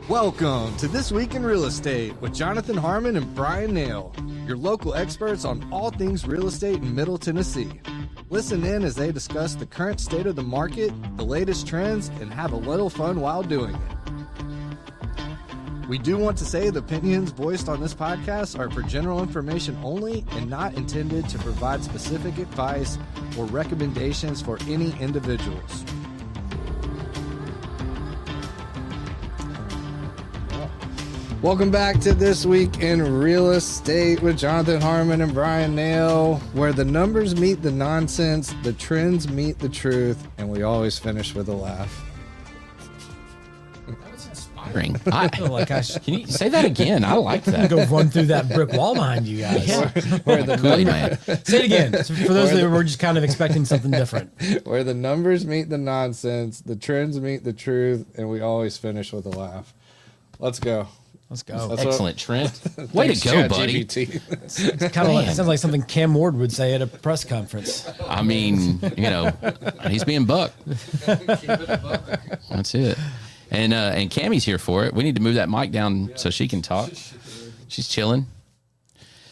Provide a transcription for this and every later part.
Welcome to This Week in Real Estate with Jonathan Harmon and Bryan Nale, your local experts on all things real estate in Middle Tennessee. Listen in as they discuss the current state of the market, the latest trends, and have a little fun while doing it. We do want to say the opinions voiced on this podcast are for general information only and not intended to provide specific advice or recommendations for any individuals. Welcome back to This Week in Real Estate with Jonathan Harmon and Bryan Nale, where the numbers meet the nonsense, the trends meet the truth, and we always finish with a laugh. That was inspiring. Can you say that again? I like that. Go run through that brick wall behind you guys. Yeah. Where the man. Say it again. So for those that were just kind of expecting something different. Where the numbers meet the nonsense, the trends meet the truth, and we always finish with a laugh. Let's go. Let's go. Excellent, Trent. Way to go, buddy. It's kind of like, it sounds like something Cam Ward would say at a press conference. I mean, he's being bucked. That's it. And Cammie's here for it. We need to move that mic down so she can talk. She's chilling.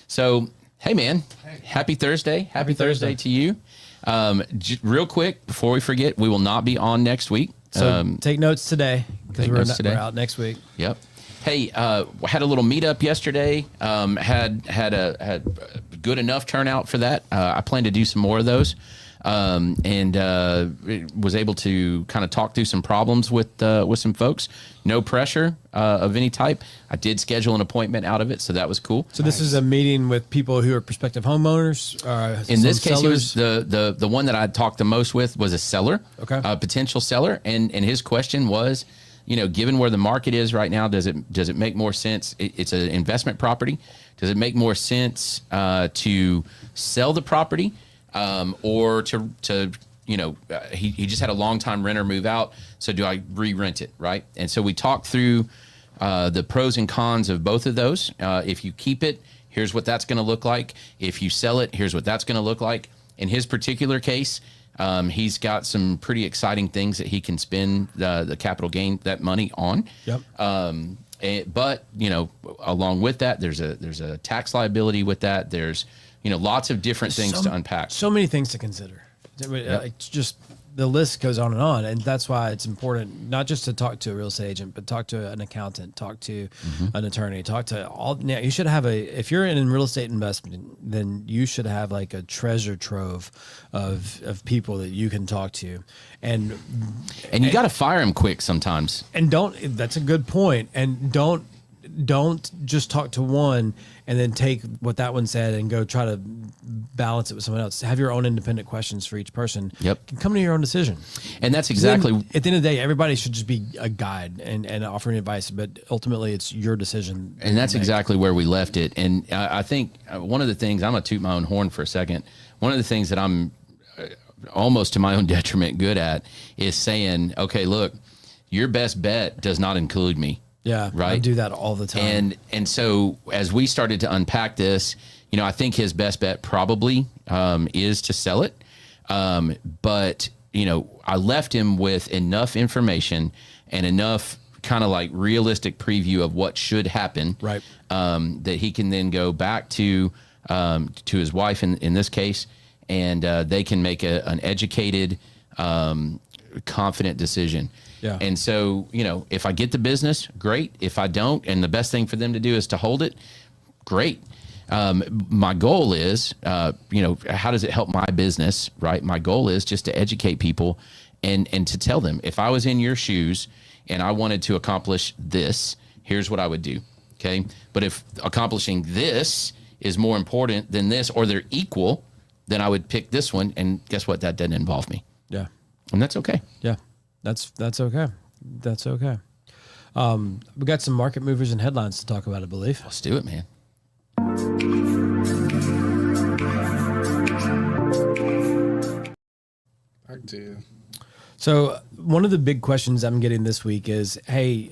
So, hey, man. Happy Thursday. Happy Thursday to you. Real quick, before we forget, we will not be on next week. So take notes today because we're out next week. Yep. Hey, had a little meetup yesterday. Had good enough turnout for that. I plan to do some more of those, and was able to kind of talk through some problems with some folks. No pressure of any type. I did schedule an appointment out of it, so that was cool. So this is a meeting with people who are prospective homeowners. In this case, it was the one that I talked the most with was a seller, a potential seller, and his question was, given where the market is right now, does it make more sense? It's an investment property. Does it make more sense to sell the property or to he just had a long time renter move out. So do I re-rent it, right? And so we talked through the pros and cons of both of those. If you keep it, here's what that's going to look like. If you sell it, here's what that's going to look like. In his particular case, he's got some pretty exciting things that he can spend the capital gain, that money on. Yep. But along with that, there's a tax liability with that. There's lots of different things to unpack. So many things to consider. Yep. It's just the list goes on, and that's why it's important not just to talk to a real estate agent, but talk to an accountant, talk to an attorney, talk to all. Now you should have if you're in real estate investment, then you should have like a treasure trove of people that you can talk to, and you got to fire them quick sometimes. And that's a good point. And don't just talk to one and then take what that one said and go try to balance it with someone else. Have your own independent questions for each person. Yep. Come to your own decision. And that's exactly... At the end of the day, everybody should just be a guide and offering advice, but ultimately it's your decision. And that's exactly where we left it. And I think one of the things, I'm going to toot my own horn for a second. One of the things that I'm almost to my own detriment good at is saying, okay, look, your best bet does not include me. Yeah, right. I do that all the time. And so as we started to unpack this, I think his best bet probably is to sell it. But I left him with enough information and enough kind of like realistic preview of what should happen, right? That he can then go back to his wife in this case, and they can make an educated, confident decision. Yeah. And so, if I get the business, great. If I don't, and the best thing for them to do is to hold it, great. My goal is, how does it help my business, right? My goal is just to educate people and to tell them, if I was in your shoes and I wanted to accomplish this, here's what I would do, okay? But if accomplishing this is more important than this, or they're equal, then I would pick this one, and guess what? That doesn't involve me. Yeah. And that's okay. Yeah. That's okay. That's okay. We got some market movers and headlines to talk about, I believe. Let's do it, man. Part two. So one of the big questions I'm getting this week is, hey,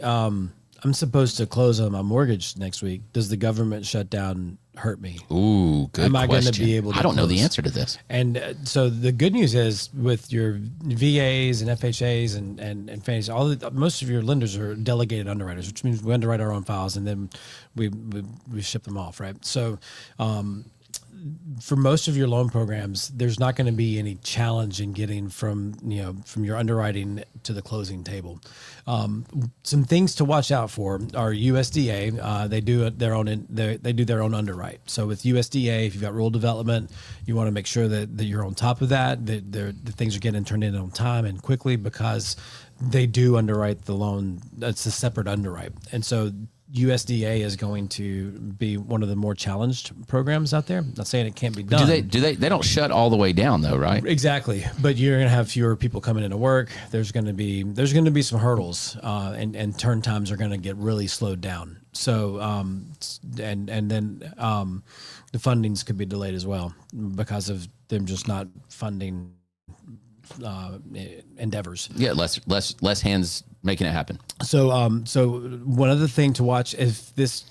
I'm supposed to close on my mortgage next week. Does the government shutdown hurt me? Ooh, good Am I going question. to be able to I don't know the close? answer to this. And so the good news is with your VAs and FHAs and fannies, most of your lenders are delegated underwriters, which means we underwrite our own files and then we ship them off, right? So for most of your loan programs, there's not going to be any challenge in getting from your underwriting to the closing table. Some things to watch out for are USDA. They do their own underwrite. So with USDA, if you've got rural development, you want to make sure that you're on top of that the things are getting turned in on time and quickly, because they do underwrite the loan. That's a separate underwrite, and so USDA is going to be one of the more challenged programs out there. Not saying it can't be done. They don't shut all the way down though, right? Exactly. But you're going to have fewer people coming into work. There's going to be some hurdles, and turn times are going to get really slowed down. So, and then the fundings could be delayed as well because of them just not funding endeavors. Yeah, less hands making it happen. So, so one other thing to watch, if this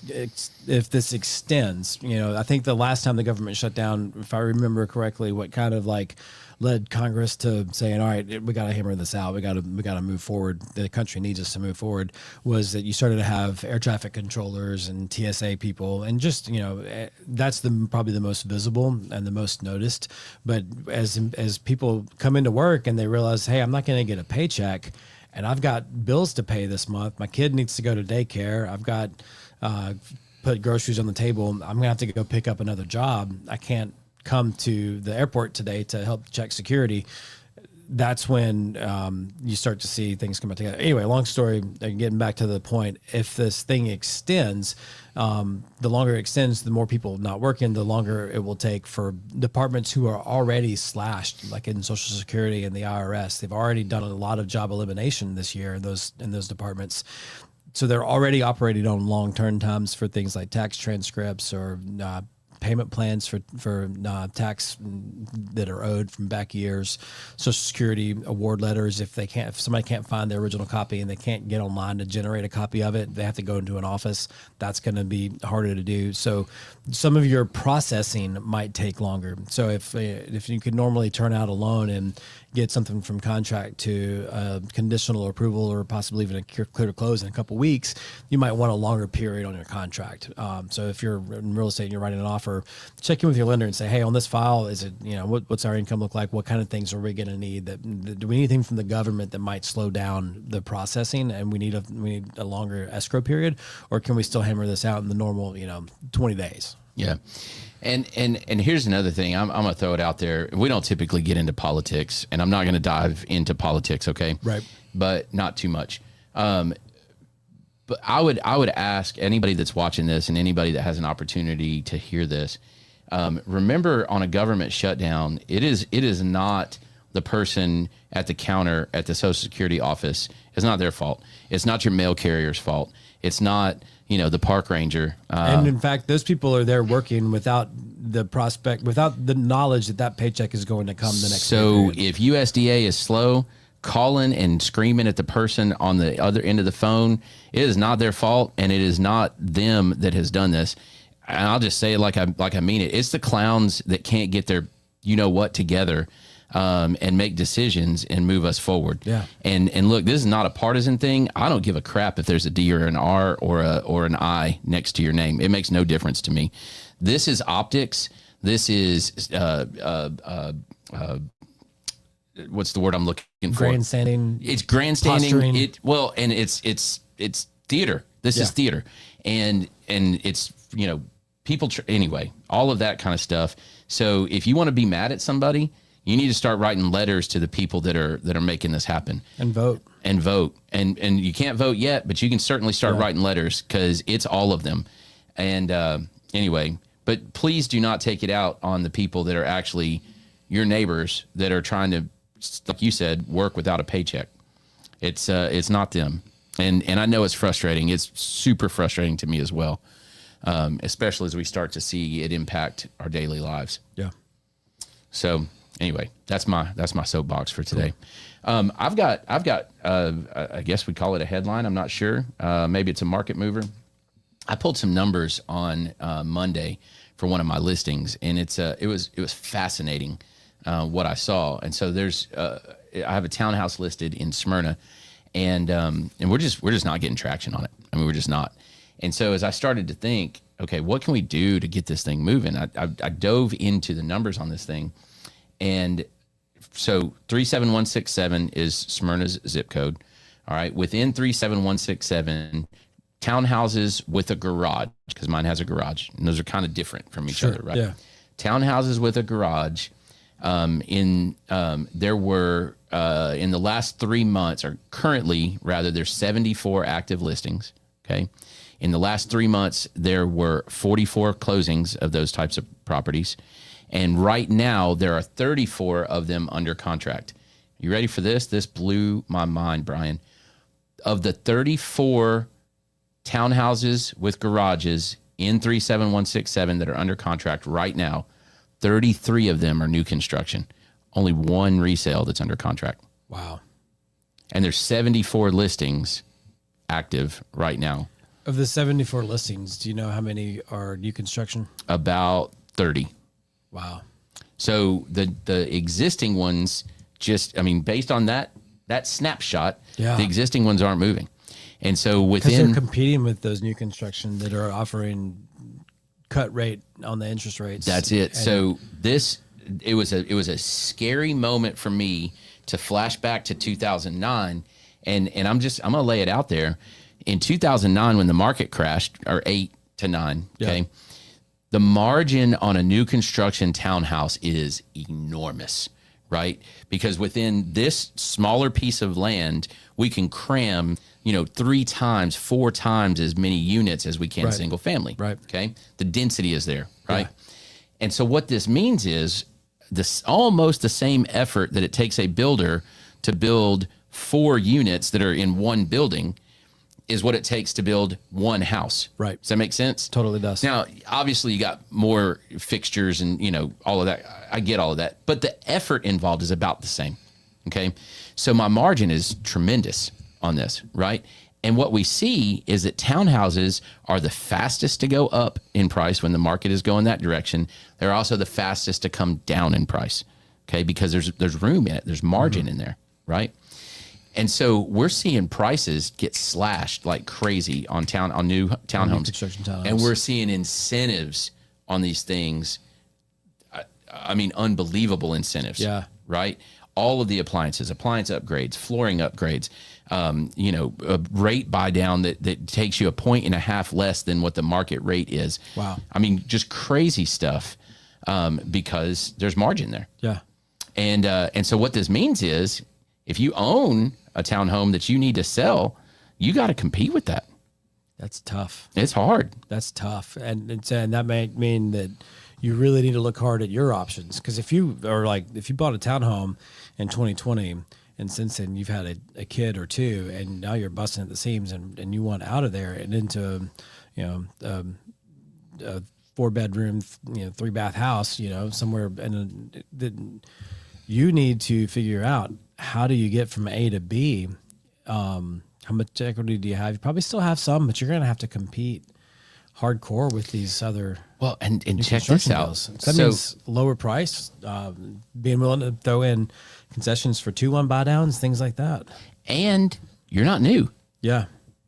extends, I think the last time the government shut down, if I remember correctly, what kind of like led Congress to saying, all right, we got to hammer this out. We got to move forward. The country needs us to move forward, was that you started to have air traffic controllers and TSA people, and just, that's probably the most visible and the most noticed. But as people come into work and they realize, hey, I'm not going to get a paycheck, and I've got bills to pay this month. My kid needs to go to daycare. I've got put groceries on the table. I'm going to have to go pick up another job. I can't come to the airport today to help check security. That's when you start to see things come together. Anyway, long story, getting back to the point, if this thing extends, the longer it extends, the more people not working, the longer it will take for departments who are already slashed, like in Social Security and the IRS. They've already done a lot of job elimination this year in those departments. So they're already operating on long turn times for things like tax transcripts or payment plans for tax that are owed from back years, Social Security award letters. If somebody can't find the original copy and they can't get online to generate a copy of it, they have to go into an office. That's going to be harder to do. So some of your processing might take longer. So if you could normally turn out a loan and get something from contract to conditional approval or possibly even a clear to close in a couple weeks, you might want a longer period on your contract. So if you're in real estate and you're writing an offer, check in with your lender and say, hey, on this file, is it, what's our income look like? What kind of things are we going to need? Do we need anything from the government that might slow down the processing, and we need a longer escrow period, or can we still hammer this out in the normal 20 days? Yeah. And here's another thing. I'm going to throw it out there. We don't typically get into politics, and I'm not going to dive into politics, okay? Right. But not too much. But I would ask anybody that's watching this and anybody that has an opportunity to hear this, remember, on a government shutdown, it is not the person at the counter at the Social Security office. It's not their fault. It's not your mail carrier's fault. It's not the park ranger. And in fact, those people are there working without the knowledge that paycheck is going to come the next day. So if USDA is slow, calling and screaming at the person on the other end of the phone, it is not their fault, and it is not them that has done this. And I'll just say it like I mean it. It's the clowns that can't get their what together and make decisions and move us forward. Yeah. And look, this is not a partisan thing. I don't give a crap if there's a D or an R or an I next to your name. It makes no difference to me. This is optics. This is what's the word I'm looking for? Grandstanding. It's grandstanding. Posturing. It's theater. This is theater, and it's people. Anyway, all of that kind of stuff. So if you want to be mad at somebody, you need to start writing letters to the people that are making this happen. And vote. And you can't vote yet, but you can certainly start writing letters, because it's all of them. And anyway, but please do not take it out on the people that are actually your neighbors that are trying to, like you said, work without a paycheck. It's not them. And I know it's frustrating. It's super frustrating to me as well, especially as we start to see it impact our daily lives. Yeah. So Anyway, that's my soapbox for today. Cool. I've got I guess we call it a headline. I'm not sure. Maybe it's a market mover. I pulled some numbers on Monday for one of my listings, and it was fascinating what I saw. And so I have a townhouse listed in Smyrna, and we're just not getting traction on it. I mean, we're just not. And so as I started to think, okay, what can we do to get this thing moving? I dove into the numbers on this thing. And so 37167 is Smyrna's zip code. All right. Within 37167, townhouses with a garage, because mine has a garage, and those are kind of different from each other, right? Yeah. Townhouses with a garage. There were in the last 3 months, or currently rather, there's 74 active listings. Okay. In the last 3 months, there were 44 closings of those types of properties. And right now, there are 34 of them under contract. You ready for this? This blew my mind, Brian. Of the 34 townhouses with garages in 37167 that are under contract right now, 33 of them are new construction. Only one resale that's under contract. Wow. And there's 74 listings active right now. Of the 74 listings, do you know how many are new construction? About 30. Wow. So the existing ones based on that snapshot, the existing ones aren't moving. And so because they're competing with those new construction that are offering cut rate on the interest rates. That's it. So it was a scary moment for me to flash back to 2009. And I'm going to lay it out there. In 2009, when the market crashed, or 8 to 9, okay, the margin on a new construction townhouse is enormous, right? Because within this smaller piece of land, we can cram, 3 times, 4 times as many units as we can single family, right? Okay, the density is there, right? Yeah. And so what this means is this almost the same effort that it takes a builder to build 4 units that are in one building is what it takes to build one house. Right. Does that make sense? Totally does. Now, obviously you got more fixtures and, all of that. I get all of that, but the effort involved is about the same. Okay. So my margin is tremendous on this, right? And what we see is that townhouses are the fastest to go up in price when the market is going that direction. They're also the fastest to come down in price. Okay. Because there's room in it. There's margin in there. Right. And so we're seeing prices get slashed like crazy on new townhomes. And we're seeing incentives on these things. I mean, unbelievable incentives. Yeah. Right. All of the appliance upgrades, flooring upgrades, a rate buy down that takes you 1.5 points less than what the market rate is. Wow. I mean, just crazy stuff because there's margin there. Yeah. And so what this means is if you own a townhome that you need to sell, you got to compete with that. That's tough. It's hard. That's tough. And that may mean that you really need to look hard at your options. Because if you bought a townhome in 2020 and since then you've had a kid or two and now you're busting at the seams and you want out of there and into, a 4-bedroom, 3-bath house, somewhere you need to figure out how do you get from A to B. How much equity do you have? You probably still have some, but you're going to have to compete hardcore with these other. Well, and check this out. That means lower price, being willing to throw in concessions for 2-1 buy downs, things like that. And you're not new. Yeah.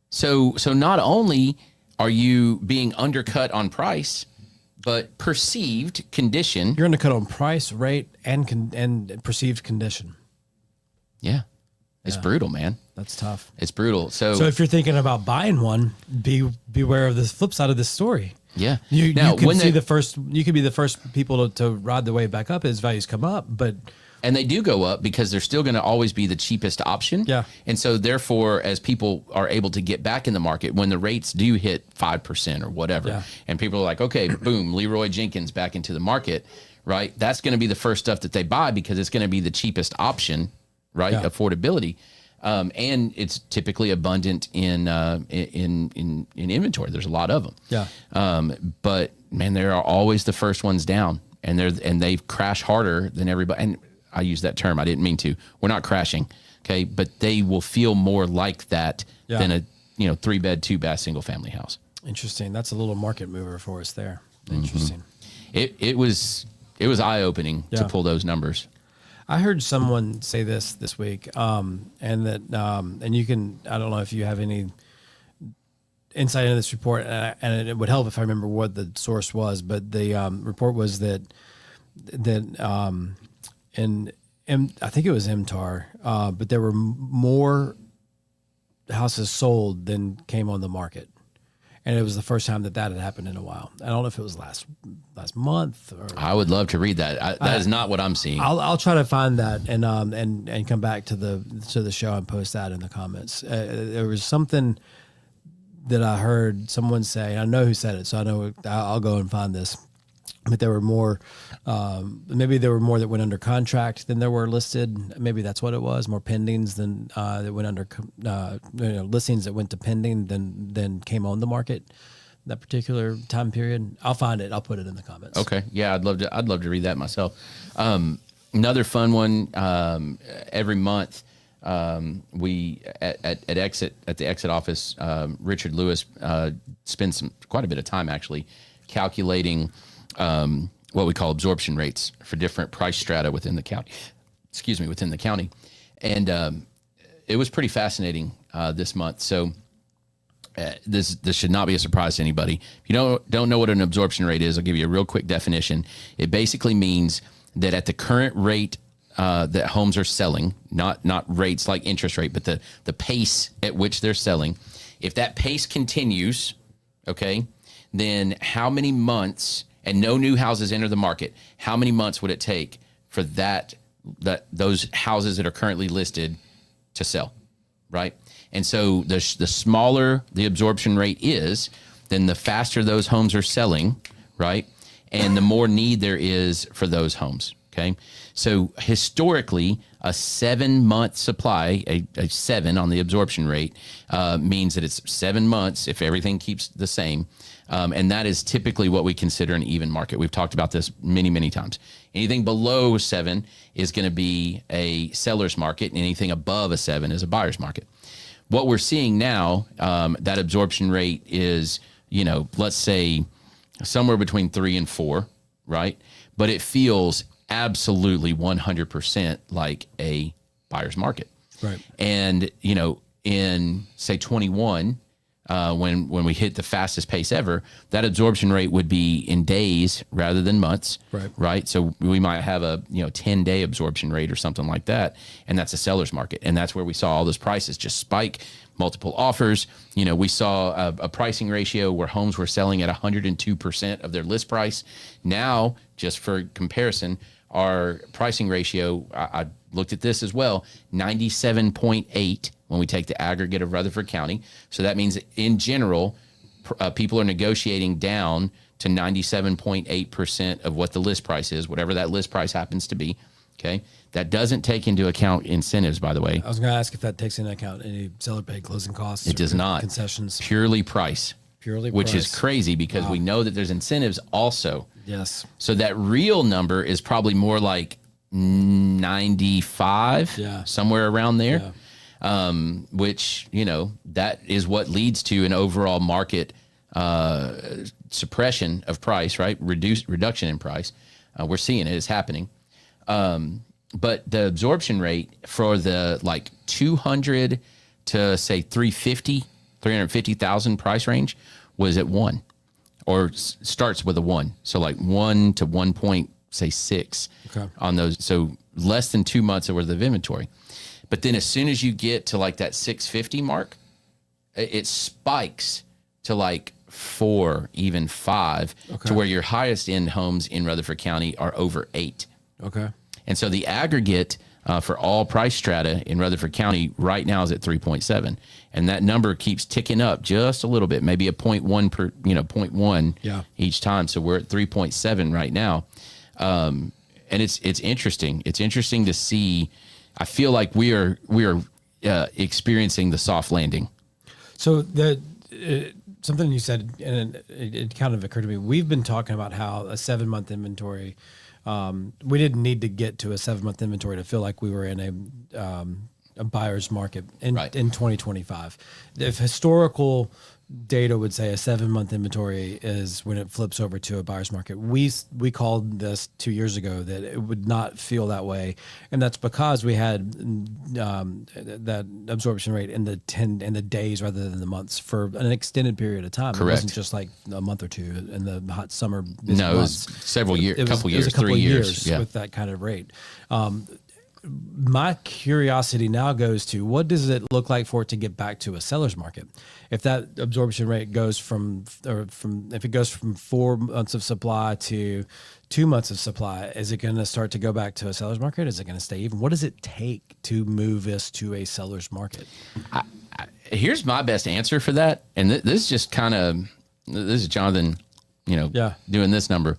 So not only are you being undercut on price, but perceived condition. You're undercut on price, rate, and perceived condition. Yeah. It's brutal, man. That's tough. It's brutal. So if you're thinking about buying one, beware of the flip side of this story. Yeah. You could be the first people to ride the wave back up as values come up, and they do go up because they're still going to always be the cheapest option. Yeah. And so therefore, as people are able to get back in the market, when the rates do hit 5% or whatever, and people are like, okay, boom, Leroy Jenkins back into the market, right? That's going to be the first stuff that they buy because it's going to be the cheapest option, right? Yeah. Affordability. And it's typically abundant in inventory. There's a lot of them. Yeah. But man, they are always the first ones down. and they've crashed harder than everybody. And I use that term. I didn't mean to. We're not crashing. Okay. But they will feel more like that than a, 3-bed, 2-bath, single family house. Interesting. That's a little market mover for us there. Interesting. It was eye-opening to pull those numbers. I heard someone say this week, and that, and you can, I don't know if you have any insight into this report, and it would help if I remember what the source was, but the report was that and I think it was MTAR, but there were more houses sold than came on the market. And it was the first time that had happened in a while. I don't know if it was last month. Or, I would love to read that. That is not what I'm seeing. I'll try to find that and come back to the show and post that in the comments. There was something that I heard someone say. I know who said it, so I know I'll go and find this. But there were more. Maybe there were more that went under contract than there were listed. Maybe that's what it was. More pendings than that went under listings that went to pending than came on the market that particular time period. I'll find it. I'll put it in the comments. Okay. Yeah, I'd love to read that myself. Another fun one. Every month, we at the exit office, Richard Lewis spends quite a bit of time actually calculating what we call absorption rates for different price strata within the county. Within the county, and it was pretty fascinating this month. So this should not be a surprise to anybody. If you don't know what an absorption rate is, I'll give you a real quick definition. It basically means that at the current rate that homes are selling, not rates like interest rate, but the pace at which they're selling, if that pace continues, okay, then how many months, and no new houses enter the market, how many months would it take for those houses that are currently listed to sell, right? And so the smaller the absorption rate is, then the faster those homes are selling, right? And the more need there is for those homes, okay? So historically, a 7-month supply, a 7 on the absorption rate, means that it's 7 months if everything keeps the same. And that is typically what we consider an even market. We've talked about this many, many times. Anything below 7 is going to be a seller's market, and anything above a 7 is a buyer's market. What we're seeing now, that absorption rate is, let's say somewhere between 3 and 4, right? But it feels absolutely 100% like a buyer's market. Right. And, in say 21, when we hit the fastest pace ever, that absorption rate would be in days rather than months. Right. So we might have a 10-day absorption rate or something like that, and that's a seller's market, and that's where we saw all those prices just spike. Multiple offers. We saw a pricing ratio where homes were selling at 102% of their list price. Now, just for comparison, our pricing ratio, I looked at this as well, 97.8 when we take the aggregate of Rutherford County. So that means in general, people are negotiating down to 97.8% of what the list price is, whatever that list price happens to be. Okay. That doesn't take into account incentives, by the way. I was going to ask if that takes into account any seller paid closing costs. It does not. Concessions. Purely price. Which is crazy because we know that there's incentives also. Yes. So that real number is probably more like 95, somewhere around there. Yeah. Which, that is what leads to an overall market suppression of price, right? Reduction in price. We're seeing it. It's happening. But the absorption rate for the 200 to say 350,000 price range was at 1, or starts with a 1. So 1 to 1.6 on those. So less than 2 months worth of inventory. But then as soon as you get to that 650 mark, it spikes to 4, even 5, to where your highest end homes in Rutherford County are over 8. Okay. And so the aggregate for all price strata in Rutherford County right now is at 3.7, and that number keeps ticking up just a little bit, maybe a 0.1 per, 0.1 each time. So we're at 3.7 right now, and it's interesting. It's interesting to see. I feel like we are experiencing the soft landing. So something you said, and it kind of occurred to me. We've been talking about how a 7-month inventory. We didn't need to get to a 7-month inventory to feel like we were in a buyer's market in 2025. If historical data would say a 7-month inventory is when it flips over to a buyer's market, we called this 2 years ago that it would not feel that way, and that's because we had that absorption rate in the days rather than the months for an extended period of time. Correct. It wasn't just like a month or two in the hot summer. No, it was several years, It was a couple 3 years years with that kind of rate. My curiosity now goes to, what does it look like for it to get back to a seller's market? If that absorption rate goes if it goes from 4 months of supply to 2 months of supply, is it going to start to go back to a seller's market? Is it going to stay even? What does it take to move this to a seller's market? Here's my best answer for that. And this is just this is Jonathan, doing this number.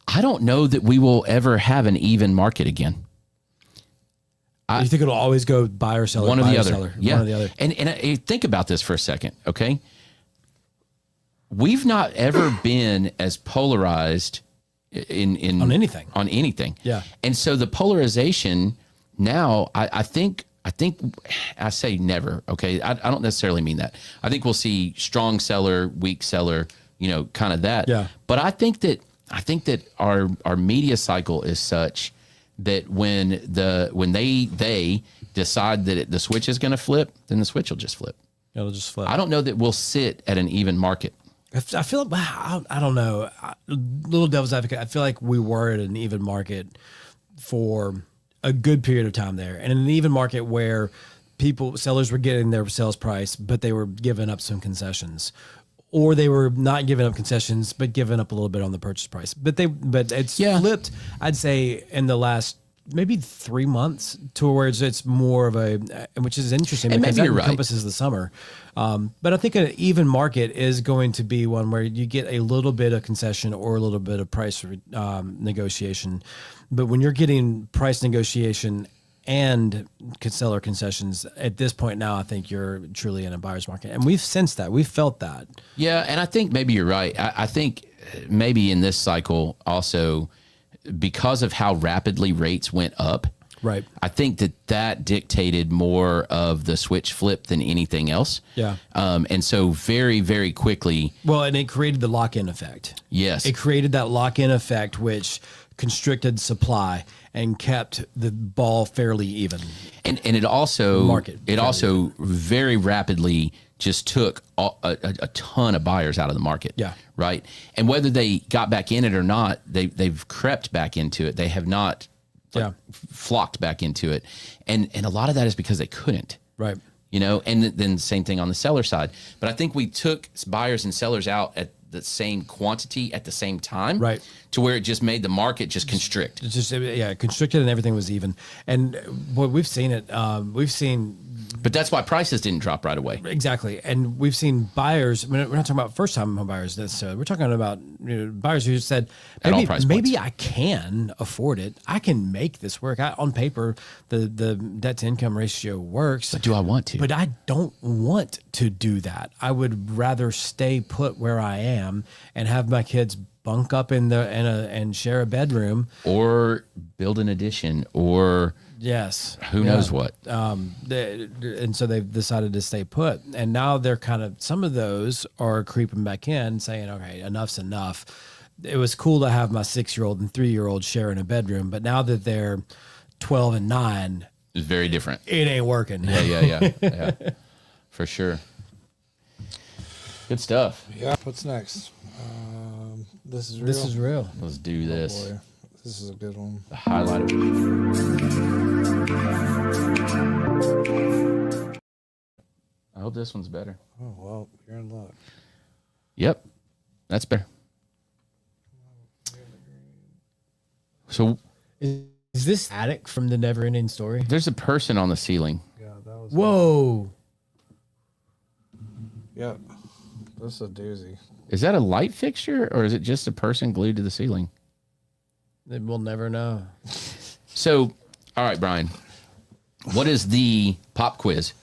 I don't know that we will ever have an even market again. You think it'll always go buyer, seller, one or buyer, the other? seller, Yeah. one or the other. And think about this for a second, okay? We've not ever been as polarized in on anything. On anything. Yeah. And so the polarization now, I think I say never, okay? I don't necessarily mean that. I think we'll see strong seller, weak seller, kind of that. Yeah. But I think that our media cycle is such that when they decide that the switch is going to flip, then the switch will just flip. It'll just flip. I don't know that we'll sit at an even market. I feel like, I don't know. Little devil's advocate, I feel like we were at an even market for a good period of time there, and in an even market where sellers were getting their sales price, but they were giving up some concessions. Or they were not giving up concessions, but giving up a little bit on the purchase price. But it's flipped, I'd say, in the last maybe 3 months to where it's more of which is interesting because that encompasses the summer. But I think an even market is going to be one where you get a little bit of concession or a little bit of price negotiation. But when you're getting price negotiation and seller concessions at this point now, I think you're truly in a buyer's market. And we've sensed that. We've felt that. Yeah, and I think maybe you're right. I think maybe in this cycle also, because of how rapidly rates went up, right? I think that dictated more of the switch flip than anything else. Yeah. And so very, very quickly. Well, and it created the lock-in effect. Yes. It created that lock-in effect, which constricted supply and kept the ball fairly even. And it also very rapidly just took a ton of buyers out of the market. Yeah. Right. And whether they got back in it or not, they've crept back into it. They have not flocked back into it. And a lot of that is because they couldn't. Right. And then the same thing on the seller side. But I think we took buyers and sellers out at the same quantity at the same time, right? To where it just made the market just constrict. Constricted, and everything was even. And what we've seen but that's why prices didn't drop right away. Exactly. And we've seen buyers, we're not talking about first time home buyers necessarily. We're talking about buyers who said, maybe I can afford it. I can make this work. On paper, the debt to income ratio works. But do I want to? But I don't want to do that. I would rather stay put where I am and have my kids bunk up and share a bedroom, or build an addition, or who knows what. And so they've decided to stay put, and now they're some of those are creeping back in, saying, "Okay, enough's enough." It was cool to have my 6-year-old and 3-year-old sharing a bedroom, but now that they're 12 and 9, it's very different. It ain't working. Yeah, for sure. Good stuff. Yeah. What's next? This is real. This is real. Let's do this. Boy. This is a good one. The highlight of it. I hope this one's better. Oh, well, you're in luck. Yep. That's better. So is this attic from the Never Ending Story? There's a person on the ceiling. Yeah, that was. Whoa. Yep. This is a doozy. Is that a light fixture, or is it just a person glued to the ceiling? We'll never know. So, all right, Brian, what is the pop quiz?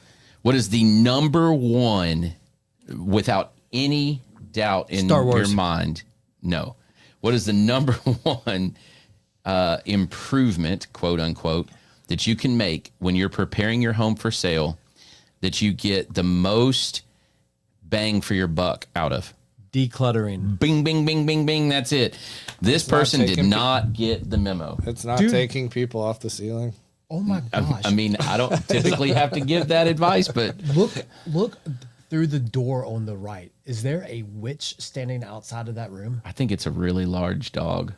What is the number one, without any doubt in Star Wars. your mind, no. What is the number one improvement, quote unquote, that you can make when you're preparing your home for sale that you get the most bang for your buck out of? Decluttering. Bing, bing, bing, bing, bing. That's it. This person did not get the memo. It's not taking people off the ceiling. Oh my gosh. I mean, I don't typically have to give that advice, but Look through the door on the right. Is there a witch standing outside of that room? I think it's a really large dog.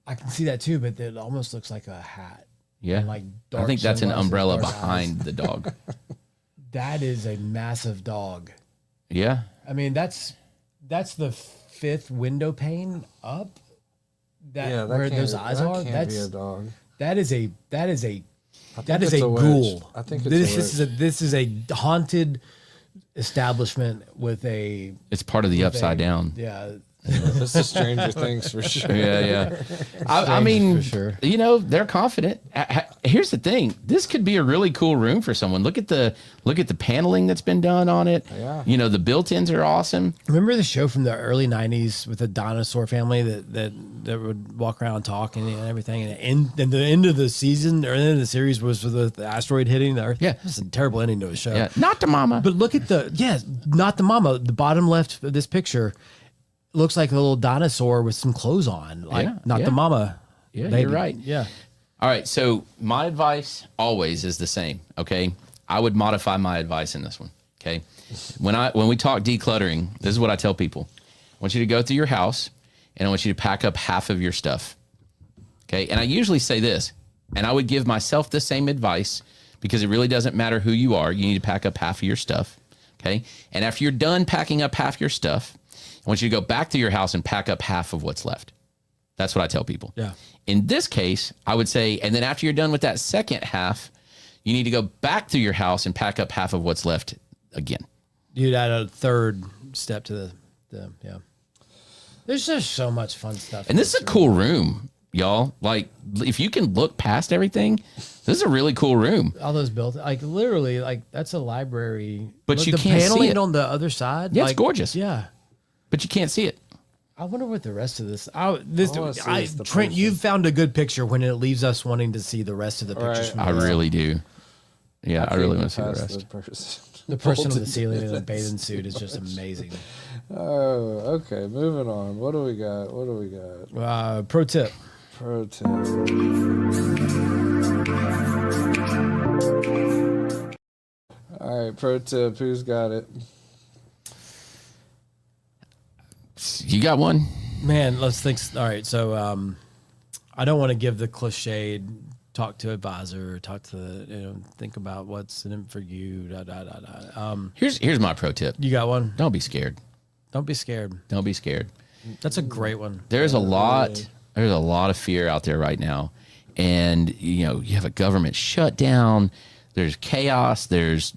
I can see that too, but it almost looks like a hat. Yeah. And like I dark think that's an sunglasses, umbrella dark behind eyes. the dog. That is a massive dog. Yeah. I mean, that's the fifth window pane up. That where those eyes are. That's be a dog. That is a it's a witch. ghoul. I think it's this is a haunted establishment with a. It's part of the upside down. Yeah. This is Stranger Things for sure. Yeah. I mean, for sure. you know, they're confident. Here's the thing. This could be a really cool room for someone. Look at the paneling that's been done on it. Yeah. You know, the built-ins are awesome. Remember the show from the early '90s with the dinosaur family that would walk around and talk and everything, and the end of the season or the end of the series was with the asteroid hitting the Earth. Yeah. It's a terrible ending to a show. Yeah. Not the mama. But look at not the mama. The bottom left of this picture looks like a little dinosaur with some clothes on, like not the mama. Yeah, baby. you're right. Yeah. All right. So my advice always is the same. Okay. I would modify my advice in this one. Okay. When we talk decluttering, this is what I tell people. I want you to go through your house and I want you to pack up half of your stuff. Okay. And I usually say this, and I would give myself the same advice because it really doesn't matter who you are. You need to pack up half of your stuff. Okay. And after you're done packing up half your stuff, I want you to go back to your house and pack up half of what's left. That's what I tell people. Yeah. In this case, I would say, and then after you're done with that second half, you need to go back to your house and pack up half of what's left again. You'd add a third step to the yeah. There's just so much fun stuff. And this is a cool room, y'all. Like, if you can look past everything, this is a really cool room. All those built, like literally, like that's a library. But Look, you the can't see paneling it. on the other side. Yeah, like, it's gorgeous. Yeah. But you can't see it. I wonder what the rest of this. All I see is the Trent, person. you've found a good picture when it leaves us wanting to see the rest of the pictures. Right. From I the really do. Yeah, I really want to see the Past rest. person. The person on the ceiling in a bathing suit is just amazing. Oh, okay. Moving on. What do we got? Pro tip. Pro tip. All right, pro tip. Who's got it? You got one? Man, let's think. All right, so I don't want to give the cliched talk to advisor, talk to think about what's in it for you. Here's my pro tip. You got one? Don't be scared. Don't be scared. Don't be scared. That's a great one. There's a lot of fear out there right now. And you have a government shutdown, there's chaos, there's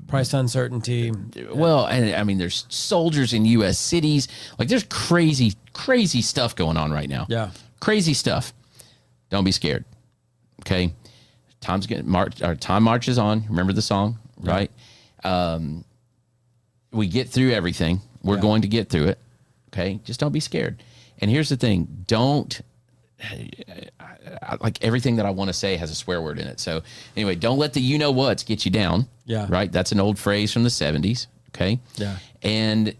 Price uncertainty. well, and I mean there's soldiers in US cities. Like there's crazy stuff going on right now. Yeah. Crazy stuff. Don't be scared. Okay? Time marches on. Remember the song, right? We get through everything. We're going to get through it. Okay? Just don't be scared. And here's the thing. Like everything that I want to say has a swear word in it. So anyway, don't let the you-know-whats get you down. Yeah. Right? That's an old phrase from the 70s. Okay? Yeah. And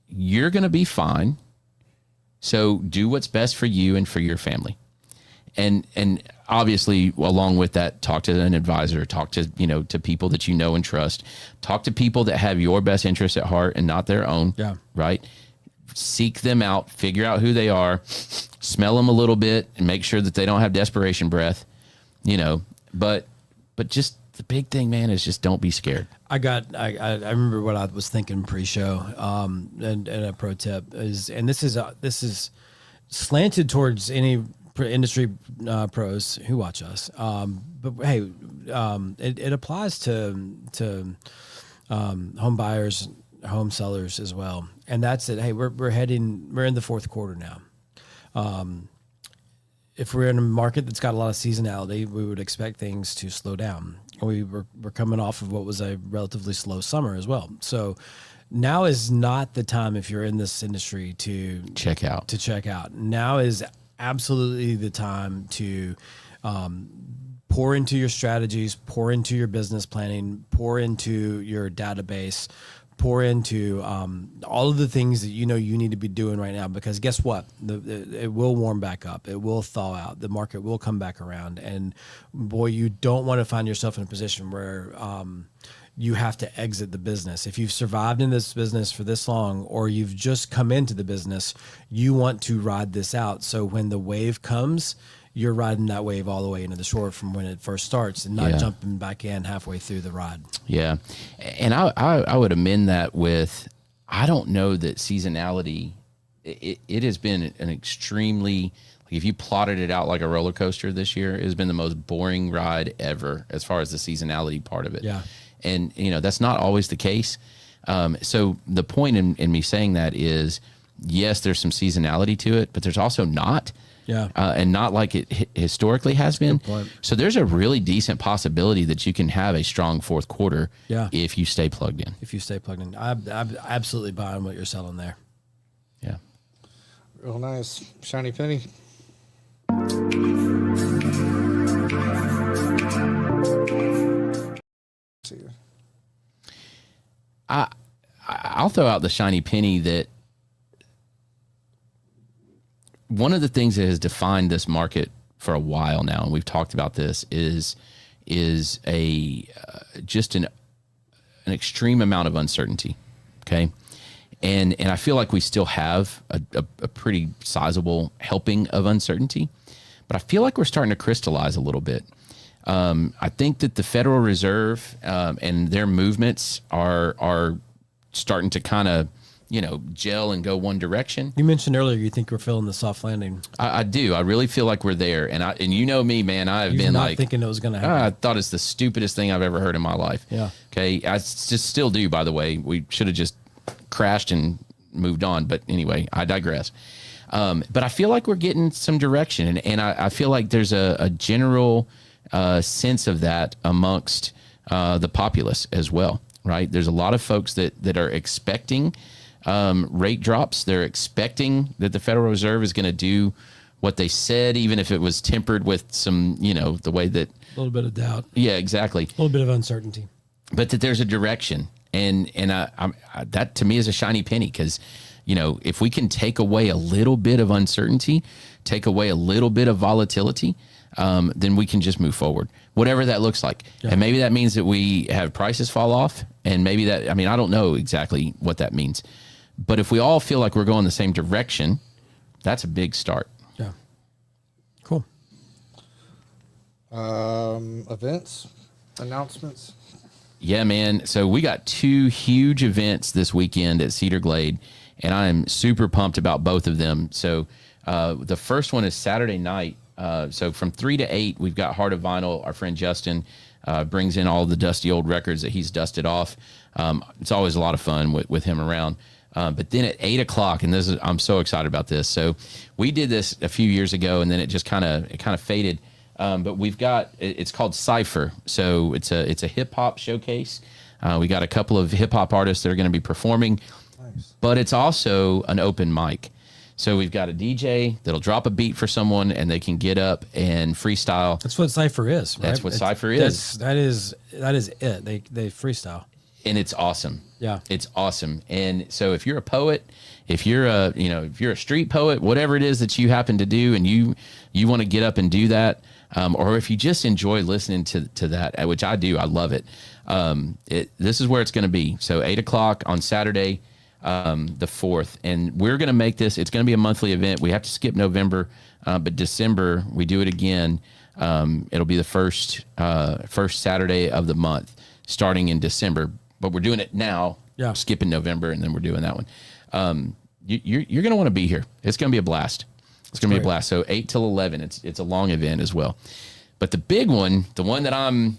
you're going to be fine. So do what's best for you and for your family. And obviously, along with that, talk to an advisor, talk to, to people that you know and trust. Talk to people that have your best interests at heart and not their own. Yeah. Right? Seek them out, figure out who they are, smell them a little bit, and make sure that they don't have desperation breath, But just the big thing, man, is just don't be scared. I remember what I was thinking pre-show, and a pro tip is, and this is slanted towards any industry pros who watch us. But hey, it applies to home buyers, home sellers as well. And that's it. Hey, we're in the fourth quarter now. If we're in a market that's got a lot of seasonality, we would expect things to slow down. We're coming off of what was a relatively slow summer as well. So now is not the time if you're in this industry to check out. Now is absolutely the time to pour into your strategies, pour into your business planning, pour into your database, pour into all of the things that you know you need to be doing right now, because guess what? It will warm back up. It will thaw out. The market will come back around. And boy, you don't want to find yourself in a position where you have to exit the business. If you've survived in this business for this long, or you've just come into the business, you want to ride this out. So when the wave comes, you're riding that wave all the way into the shore from when it first starts, and not jumping back in halfway through the ride. Yeah. And I would amend that with, I don't know that seasonality, it has been an extremely, like if you plotted it out like a roller coaster this year, it has been the most boring ride ever as far as the seasonality part of it. Yeah. And, that's not always the case. So the point in me saying that is, yes, there's some seasonality to it, but there's also not. Yeah. And not like it historically has been. So there's a really decent possibility that you can have a strong fourth quarter if you stay plugged in. I'm absolutely buying what you're selling there. Yeah. Real nice. Shiny penny. I'll throw out the shiny penny that one of the things that has defined this market for a while now, and we've talked about this, is a just an extreme amount of uncertainty. Okay. And I feel like we still have a pretty sizable helping of uncertainty, but I feel like we're starting to crystallize a little bit. I think that the Federal Reserve and their movements are starting to kind of, gel and go one direction. You mentioned earlier you think we're feeling the soft landing. I do. I really feel like we're there. And you know me, man, I've been not thinking it was going to happen. I thought it's the stupidest thing I've ever heard in my life. Yeah. Okay. I just still do, by the way. We should have just crashed and moved on. But anyway, I digress. But I feel like we're getting some direction. And I feel like there's a general sense of that amongst the populace as well, right? There's a lot of folks that are expecting rate drops. They're expecting that the Federal Reserve is going to do what they said, even if it was tempered with some, the way that... A little bit of doubt. Yeah, exactly. A little bit of uncertainty. But that there's a direction. And that to me is a shiny penny, because, if we can take away a little bit of uncertainty, take away a little bit of volatility, then we can just move forward, whatever that looks like. Yeah. And maybe that means that we have prices fall off, and maybe that, I don't know exactly what that means. But if we all feel like we're going the same direction, that's a big start. Yeah. Cool. Events, announcements. Yeah, man. So we got 2 huge events this weekend at Cedar Glade, and I am super pumped about both of them. So the first one is Saturday night. So from 3 to 8, we've got Heart of Vinyl. Our friend Justin brings in all the dusty old records that he's dusted off. It's always a lot of fun with him around. But then at 8 o'clock, and I'm so excited about this. So we did this a few years ago, and then it just kind of faded. But we've got, it's called Cypher. So it's a hip hop showcase. We got a couple of hip hop artists that are going to be performing, but it's also an open mic. So we've got a DJ that'll drop a beat for someone, and they can get up and freestyle. That's what Cypher is, right? That's what Cypher is. That is it. They freestyle. And it's awesome. Yeah. It's awesome. And so if you're a poet, if you're a street poet, whatever it is that you happen to do, and you want to get up and do that, or if you just enjoy listening to that, which I do, I love it. This is where it's going to be. So 8 o'clock on Saturday, the 4th, and we're going to make this, it's going to be a monthly event. We have to skip November, but December we do it again. It'll be the first Saturday of the month starting in December, but we're doing it now, skipping November, and then we're doing that one. You're going to want to be here. It's going to be a blast. It's going to be a blast. So 8 till 11, it's a long event as well. But the big one, the one that I'm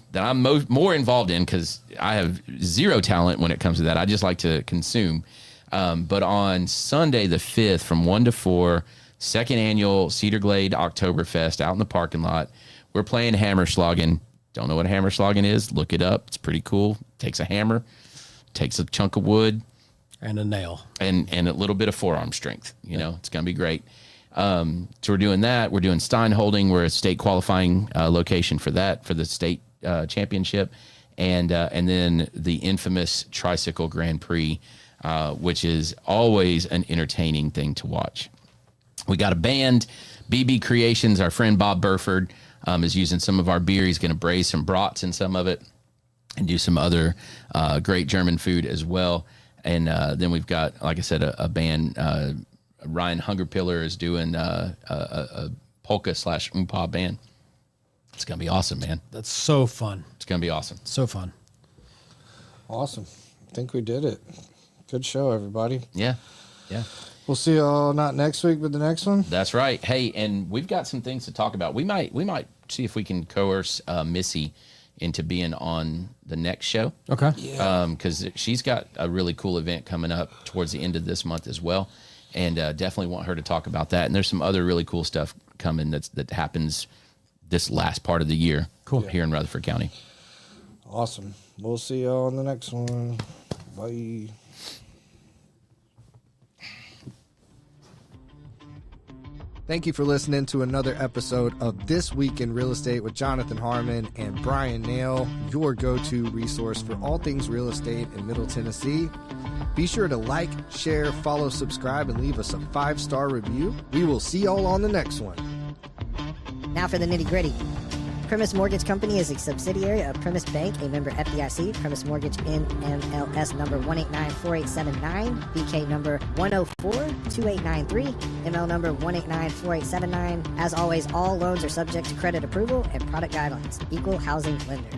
more involved in, because I have zero talent when it comes to that. I just like to consume. But on Sunday, the 5th, from 1 to 4, second annual Cedar Glade Oktoberfest out in the parking lot, we're playing Hammerschlagen. Don't know what Hammerschlagen is? Look it up. It's pretty cool. Takes a hammer, takes a chunk of wood, And a nail. And a little bit of forearm strength. You know, it's going to be great. So we're doing that. We're doing Stein Holding. We're a state qualifying location for that, for the state championship. And then the infamous Tricycle Grand Prix, which is always an entertaining thing to watch. We got a band, BB Creations. Our friend Bob Burford is using some of our beer. He's going to braise some brats in some of it and do some other great German food as well. And then we've got, like I said, a band. Ryan Hungerpiller is doing a polka / oompa band. It's going to be awesome, man. That's so fun. It's going to be awesome. So fun. Awesome. I think we did it. Good show, everybody. Yeah. Yeah. We'll see you all not next week, but the next one. That's right. Hey, and we've got some things to talk about. We might see if we can coerce Missy into being on the next show. Okay. Yeah. Because she's got a really cool event coming up towards the end of this month as well. And definitely want her to talk about that. And there's some other really cool stuff coming that happens this last part of the year here in Rutherford County. Awesome. We'll see y'all on the next one. Bye. Thank you for listening to another episode of This Week in Real Estate with Jonathan Harmon and Bryan Nale, your go-to resource for all things real estate in Middle Tennessee. Be sure to like, share, follow, subscribe, and leave us a 5-star review. We will see y'all on the next one. Now for the nitty-gritty. Primis Mortgage Company is a subsidiary of Primis Bank, a member FDIC. Primis Mortgage NMLS number 1894879, BK number 1042893, ML number 1894879. As always, all loans are subject to credit approval and product guidelines. Equal housing lender.